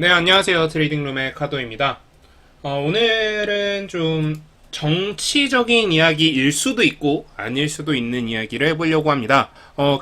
네, 안녕하세요. 트레이딩룸의 카도입니다. 오늘은 좀 정치적인 이야기일 수도 있고 아닐 수도 있는 이야기를 해보려고 합니다.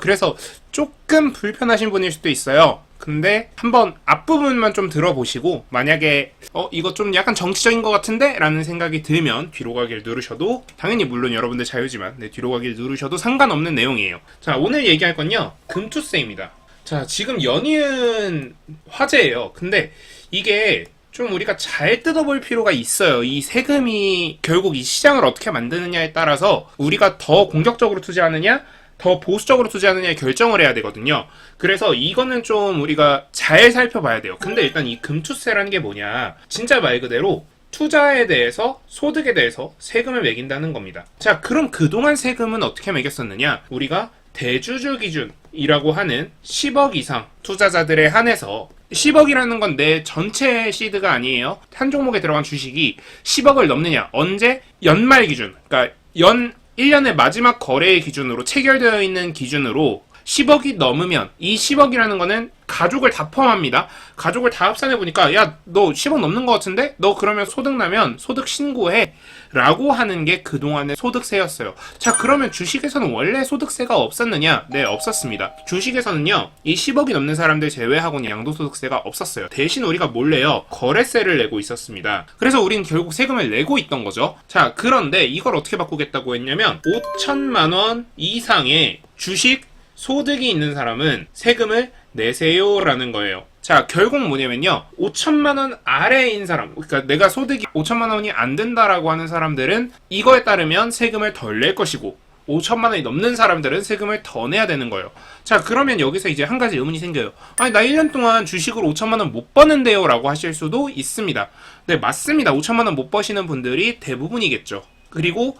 그래서 조금 불편하신 분일 수도 있어요. 근데 한번 앞부분만 좀 들어보시고 만약에 이거 좀 약간 정치적인 것 같은데? 라는 생각이 들면 뒤로 가기를 누르셔도, 당연히 물론 여러분들 자유지만 뒤로 가기를 누르셔도 상관없는 내용이에요. 자, 오늘 얘기할 건요, 금투세입니다. 자, 지금 연이은 화제예요. 근데 이게 좀 우리가 잘 뜯어볼 필요가 있어요. 이 세금이 결국 이 시장을 어떻게 만드느냐에 따라서 우리가 더 공격적으로 투자하느냐, 더 보수적으로 투자하느냐에 결정을 해야 되거든요. 그래서 이거는 좀 우리가 잘 살펴봐야 돼요. 근데 일단 이 금투세라는 게 뭐냐, 진짜 말 그대로 투자에 대해서, 소득에 대해서 세금을 매긴다는 겁니다. 자, 그럼 그동안 세금은 어떻게 매겼었느냐, 우리가 대주주 기준이라고 하는 10억 이상 투자자들에 한해서, 10억이라는 건 내 전체 시드가 아니에요. 한 종목에 들어간 주식이 10억을 넘느냐, 언제? 연말 기준, 그러니까 1년의 마지막 거래의 기준으로, 체결되어 있는 기준으로 10억이 넘으면, 이 10억이라는 거는 가족을 다 포함합니다. 가족을 다 합산해보니까, 야, 너 10억 넘는 것 같은데? 너 그러면 소득 나면 소득 신고해. 라고 하는 게 그동안의 소득세였어요. 자, 그러면 주식에서는 원래 소득세가 없었느냐? 네, 없었습니다. 주식에서는요, 이 10억이 넘는 사람들 제외하고는 양도소득세가 없었어요. 대신 우리가 몰래요, 거래세를 내고 있었습니다. 그래서 우린 결국 세금을 내고 있던 거죠. 자, 그런데 이걸 어떻게 바꾸겠다고 했냐면, 5천만 원 이상의 주식 소득이 있는 사람은 세금을 내세요라는 거예요. 자, 결국 뭐냐면요, 5천만 원 아래인 사람, 그러니까 내가 소득이 5천만 원이 안 된다라고 하는 사람들은 이거에 따르면 세금을 덜 낼 것이고, 5천만 원이 넘는 사람들은 세금을 더 내야 되는 거예요. 자, 그러면 여기서 이제 한 가지 의문이 생겨요. 아니, 나 1년 동안 주식으로 5천만 원 못 버는데요? 라고 하실 수도 있습니다. 네, 맞습니다. 5천만 원 못 버시는 분들이 대부분이겠죠. 그리고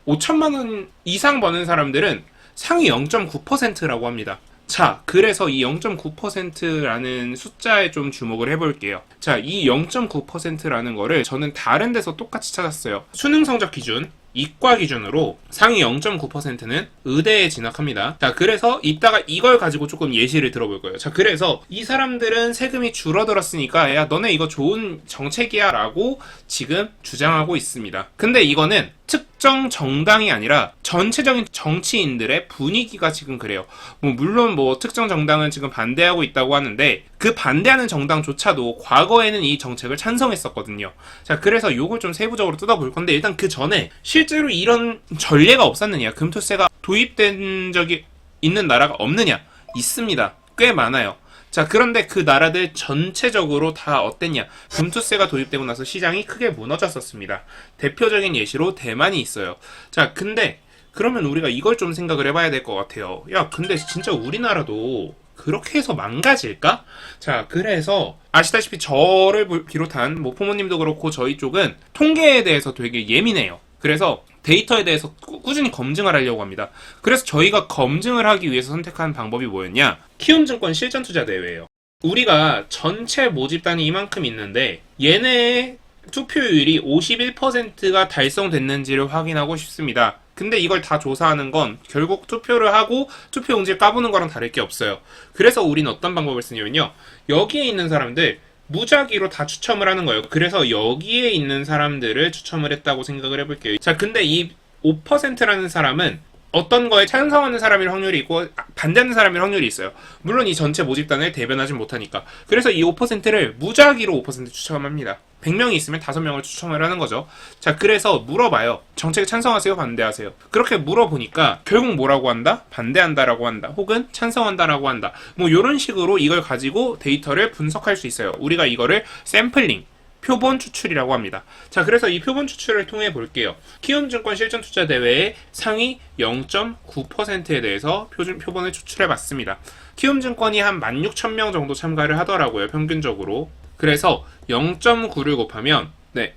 5천만 원 이상 버는 사람들은 상위 0.9%라고 합니다. 자, 그래서 이 0.9%라는 숫자에 좀 주목을 해볼게요. 자, 이 0.9%라는 거를 저는 다른 데서 똑같이 찾았어요. 수능 성적 기준, 이과 기준으로 상위 0.9%는 의대에 진학합니다. 자, 그래서 이따가 이걸 가지고 조금 예시를 들어볼 거예요. 자, 그래서 이 사람들은 세금이 줄어들었으니까, 야, 너네 이거 좋은 정책이야 라고 지금 주장하고 있습니다. 근데 이거는 특정 정당이 아니라 전체적인 정치인들의 분위기가 지금 그래요. 물론 특정 정당은 지금 반대하고 있다고 하는데, 그 반대하는 정당조차도 과거에는 이 정책을 찬성했었거든요. 자, 그래서 요걸 좀 세부적으로 뜯어볼 건데, 일단 그 전에 실제로 이런 전례가 없었느냐, 금투세가 도입된 적이 있는 나라가 없느냐? 있습니다. 꽤 많아요. 자, 그런데 그 나라들 전체적으로 다 어땠냐? 금투세가 도입되고 나서 시장이 크게 무너졌었습니다. 대표적인 예시로 대만이 있어요. 자, 근데 그러면 우리가 이걸 좀 생각을 해봐야 될 것 같아요. 야, 근데 진짜 우리나라도 그렇게 해서 망가질까? 자, 그래서 아시다시피 저를 비롯한 부모님도 그렇고 저희 쪽은 통계에 대해서 되게 예민해요. 그래서 데이터에 대해서 꾸준히 검증을 하려고 합니다. 그래서 저희가 검증을 하기 위해서 선택한 방법이 뭐였냐? 키움증권 실전투자대회예요. 우리가 전체 모집단이 이만큼 있는데 얘네의 투표율이 51%가 달성됐는지를 확인하고 싶습니다. 근데 이걸 다 조사하는 건 결국 투표를 하고 투표 용지를 까보는 거랑 다를 게 없어요. 그래서 우린 어떤 방법을 쓰냐면요, 여기에 있는 사람들 무작위로 다 추첨을 하는 거예요. 그래서 여기에 있는 사람들을 추첨을 했다고 생각을 해볼게요. 자, 근데 이 5%라는 사람은 어떤 거에 찬성하는 사람일 확률이 있고 반대하는 사람일 확률이 있어요. 물론 이 전체 모집단을 대변하지 못하니까. 그래서 이 5%를 무작위로 5% 추첨합니다. 100명이 있으면 5명을 추첨을 하는 거죠. 자, 그래서 물어봐요. 정책에 찬성하세요? 반대하세요? 그렇게 물어보니까 결국 뭐라고 한다? 반대한다라고 한다. 혹은 찬성한다라고 한다. 이런 식으로 이걸 가지고 데이터를 분석할 수 있어요. 우리가 이거를 샘플링, 표본 추출이라고 합니다. 자, 그래서 이 표본 추출을 통해 볼게요. 키움증권 실전투자대회의 상위 0.9%에 대해서 표본을 추출해 봤습니다. 키움증권이 한 16,000명 정도 참가를 하더라고요, 평균적으로. 그래서 0.9를 곱하면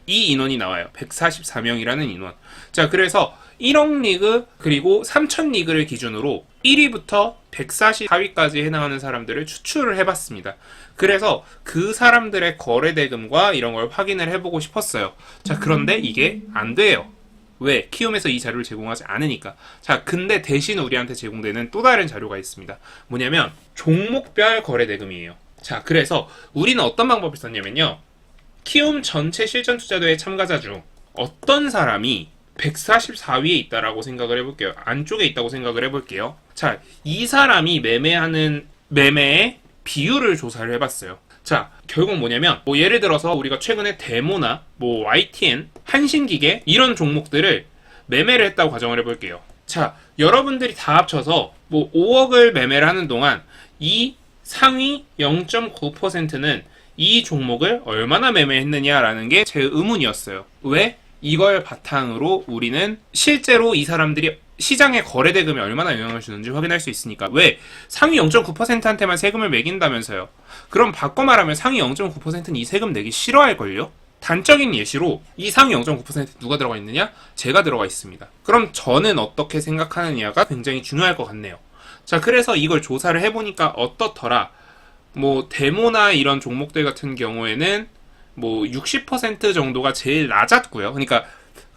이 인원이 나와요. 144명이라는 인원. 자, 그래서 1억 리그 그리고 3천 리그를 기준으로 1위부터 144위까지 해당하는 사람들을 추출을 해봤습니다. 그래서 그 사람들의 거래 대금과 이런 걸 확인을 해보고 싶었어요. 자, 그런데 이게 안 돼요. 왜? 키움에서 이 자료를 제공하지 않으니까. 자, 근데 대신 우리한테 제공되는 또 다른 자료가 있습니다. 뭐냐면 종목별 거래 대금이에요. 자, 그래서 우리는 어떤 방법을 썼냐면요. 키움 전체 실전 투자대회 참가자 중 어떤 사람이 144위에 있다라고 생각을 해볼게요. 안쪽에 있다고 생각을 해볼게요. 자, 이 사람이 매매의 비율을 조사를 해봤어요. 자, 결국 뭐냐면 예를 들어서 우리가 최근에 데모나 YTN, 한신기계 이런 종목들을 매매를 했다고 가정을 해볼게요. 자, 여러분들이 다 합쳐서 5억을 매매를 하는 동안 이 상위 0.9%는 이 종목을 얼마나 매매했느냐라는 게 제 의문이었어요. 왜? 이걸 바탕으로 우리는 실제로 이 사람들이 시장의 거래 대금에 얼마나 영향을 주는지 확인할 수 있으니까. 왜? 상위 0.9%한테만 세금을 매긴다면서요. 그럼 바꿔 말하면 상위 0.9%는 이 세금 내기 싫어할걸요? 단적인 예시로 이 상위 0.9% 누가 들어가 있느냐? 제가 들어가 있습니다. 그럼 저는 어떻게 생각하느냐가 굉장히 중요할 것 같네요. 자, 그래서 이걸 조사를 해보니까 어떻더라? 데모나 이런 종목들 같은 경우에는 60% 정도가 제일 낮았고요. 그러니까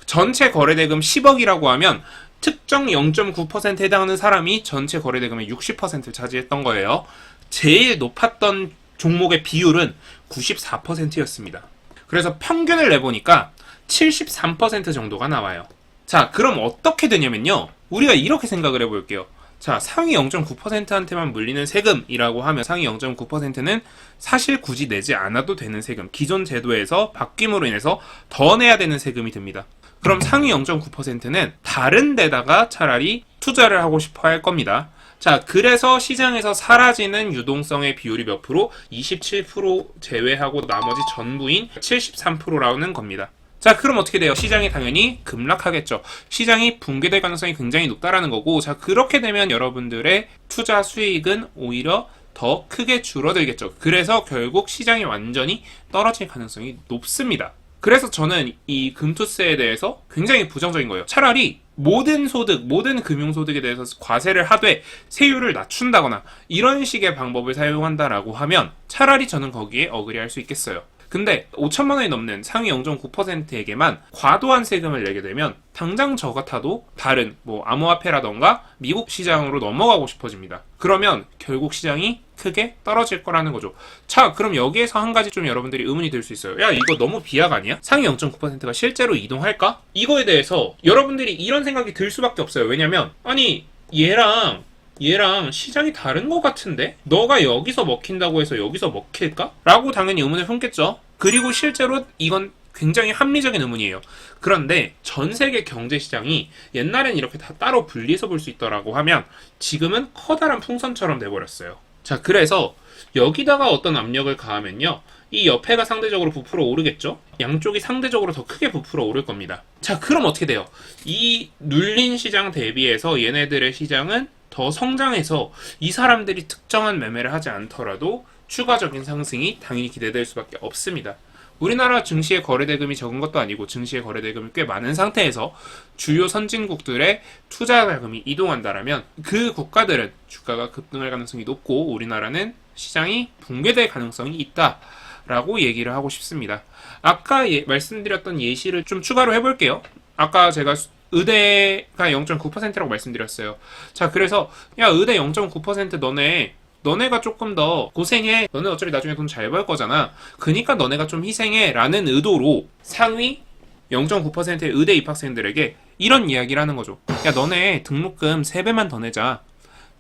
전체 거래대금 10억이라고 하면 특정 0.9%에 해당하는 사람이 전체 거래대금의 60%를 차지했던 거예요. 제일 높았던 종목의 비율은 94%였습니다. 그래서 평균을 내보니까 73% 정도가 나와요. 자, 그럼 어떻게 되냐면요. 우리가 이렇게 생각을 해볼게요. 자, 상위 0.9%한테만 물리는 세금이라고 하면 상위 0.9%는 사실 굳이 내지 않아도 되는 세금, 기존 제도에서 바뀜으로 인해서 더 내야 되는 세금이 듭니다. 그럼 상위 0.9%는 다른 데다가 차라리 투자를 하고 싶어 할 겁니다. 자, 그래서 시장에서 사라지는 유동성의 비율이 몇 프로? 27% 제외하고 나머지 전부인 73%라는 겁니다. 자, 그럼 어떻게 돼요? 시장이 당연히 급락하겠죠. 시장이 붕괴될 가능성이 굉장히 높다라는 거고, 자, 그렇게 되면 여러분들의 투자 수익은 오히려 더 크게 줄어들겠죠. 그래서 결국 시장이 완전히 떨어질 가능성이 높습니다. 그래서 저는 이 금투세에 대해서 굉장히 부정적인 거예요. 차라리 모든 소득, 모든 금융소득에 대해서 과세를 하되 세율을 낮춘다거나 이런 식의 방법을 사용한다라고 하면 차라리 저는 거기에 어그리할 수 있겠어요. 근데 5천만 원이 넘는 상위 0.9%에게만 과도한 세금을 내게 되면 당장 저 같아도 다른 암호화폐라던가 미국 시장으로 넘어가고 싶어집니다. 그러면 결국 시장이 크게 떨어질 거라는 거죠. 자, 그럼 여기에서 한 가지 좀 여러분들이 의문이 들 수 있어요. 야, 이거 너무 비약 아니야? 상위 0.9%가 실제로 이동할까? 이거에 대해서 여러분들이 이런 생각이 들 수밖에 없어요. 왜냐면 아니 얘랑 시장이 다른 것 같은데? 너가 여기서 먹힌다고 해서 여기서 먹힐까? 라고 당연히 의문을 품겠죠. 그리고 실제로 이건 굉장히 합리적인 의문이에요. 그런데 전 세계 경제 시장이 옛날엔 이렇게 다 따로 분리해서 볼 수 있더라고 하면 지금은 커다란 풍선처럼 돼버렸어요. 자, 그래서 여기다가 어떤 압력을 가하면요. 이 옆에가 상대적으로 부풀어 오르겠죠? 양쪽이 상대적으로 더 크게 부풀어 오를 겁니다. 자, 그럼 어떻게 돼요? 이 눌린 시장 대비해서 얘네들의 시장은 더 성장해서 이 사람들이 특정한 매매를 하지 않더라도 추가적인 상승이 당연히 기대될 수밖에 없습니다. 우리나라 증시의 거래대금이 적은 것도 아니고 증시의 거래대금이 꽤 많은 상태에서 주요 선진국들의 투자 자금이 이동한다라면 그 국가들은 주가가 급등할 가능성이 높고 우리나라는 시장이 붕괴될 가능성이 있다라고 얘기를 하고 싶습니다. 아까 말씀드렸던 예시를 좀 추가로 해볼게요. 아까 제가 의대가 0.9%라고 말씀드렸어요. 자, 그래서 야, 의대 0.9% 너네가 조금 더 고생해. 너네 어차피 나중에 돈 잘 벌 거잖아. 그니까 너네가 좀 희생해. 라는 의도로 상위 0.9%의 의대 입학생들에게 이런 이야기를 하는 거죠. 야, 너네 등록금 3배만 더 내자.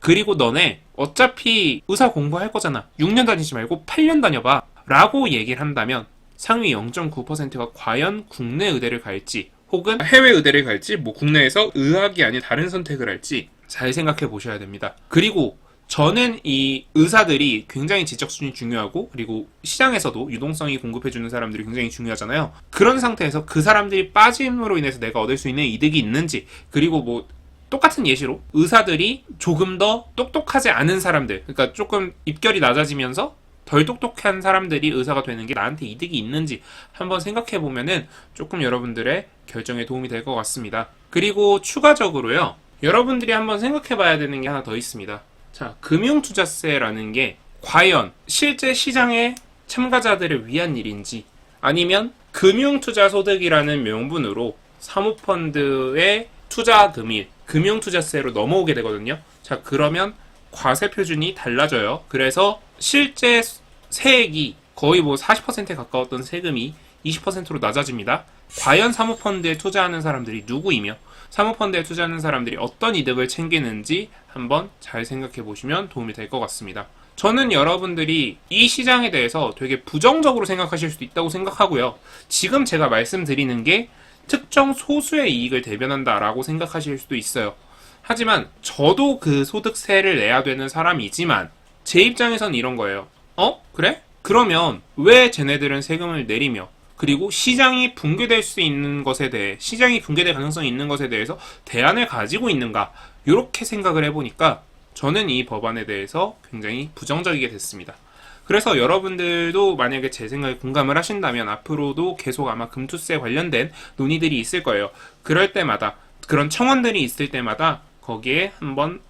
그리고 너네 어차피 의사 공부할 거잖아. 6년 다니지 말고 8년 다녀봐. 라고 얘기를 한다면 상위 0.9%가 과연 국내 의대를 갈지 혹은 해외 의대를 갈지 국내에서 의학이 아닌 다른 선택을 할지 잘 생각해 보셔야 됩니다. 그리고 저는 이 의사들이 굉장히 지적 수준이 중요하고 그리고 시장에서도 유동성이 공급해주는 사람들이 굉장히 중요하잖아요. 그런 상태에서 그 사람들이 빠짐으로 인해서 내가 얻을 수 있는 이득이 있는지 그리고 똑같은 예시로 의사들이 조금 더 똑똑하지 않은 사람들 그러니까 조금 입결이 낮아지면서 덜 똑똑한 사람들이 의사가 되는 게 나한테 이득이 있는지 한번 생각해 보면은 조금 여러분들의 결정에 도움이 될 것 같습니다. 그리고 추가적으로요. 여러분들이 한번 생각해 봐야 되는 게 하나 더 있습니다. 자, 금융투자세라는 게 과연 실제 시장의 참가자들을 위한 일인지 아니면 금융투자소득이라는 명분으로 사모펀드의 투자금이 금융투자세로 넘어오게 되거든요. 자, 그러면 과세 표준이 달라져요. 그래서 실제 세액이 거의 뭐 40%에 가까웠던 세금이 20%로 낮아집니다. 과연 사모펀드에 투자하는 사람들이 누구이며 사모펀드에 투자하는 사람들이 어떤 이득을 챙기는지 한번 잘 생각해 보시면 도움이 될 것 같습니다. 저는 여러분들이 이 시장에 대해서 되게 부정적으로 생각하실 수도 있다고 생각하고요. 지금 제가 말씀드리는 게 특정 소수의 이익을 대변한다라고 생각하실 수도 있어요. 하지만 저도 그 소득세를 내야 되는 사람이지만 제 입장에선 이런 거예요. 그래? 그러면 왜 쟤네들은 세금을 내리며 그리고 시장이 붕괴될 수 있는 것에 대해 시장이 붕괴될 가능성이 있는 것에 대해서 대안을 가지고 있는가 이렇게 생각을 해보니까 저는 이 법안에 대해서 굉장히 부정적이게 됐습니다. 그래서 여러분들도 만약에 제 생각에 공감을 하신다면 앞으로도 계속 아마 금투세 관련된 논의들이 있을 거예요. 그럴 때마다 그런 청원들이 있을 때마다 거기에 한번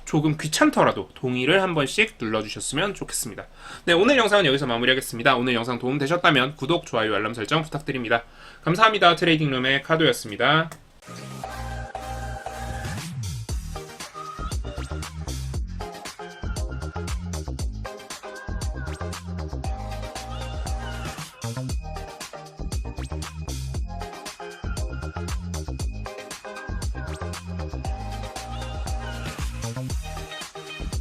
조금 귀찮더라도 동의를 한 번씩 눌러주셨으면 좋겠습니다. 네, 오늘 영상은 여기서 마무리하겠습니다. 오늘 영상 도움되셨다면 구독, 좋아요, 알람 설정 부탁드립니다. 감사합니다. 트레이딩룸의 카도였습니다.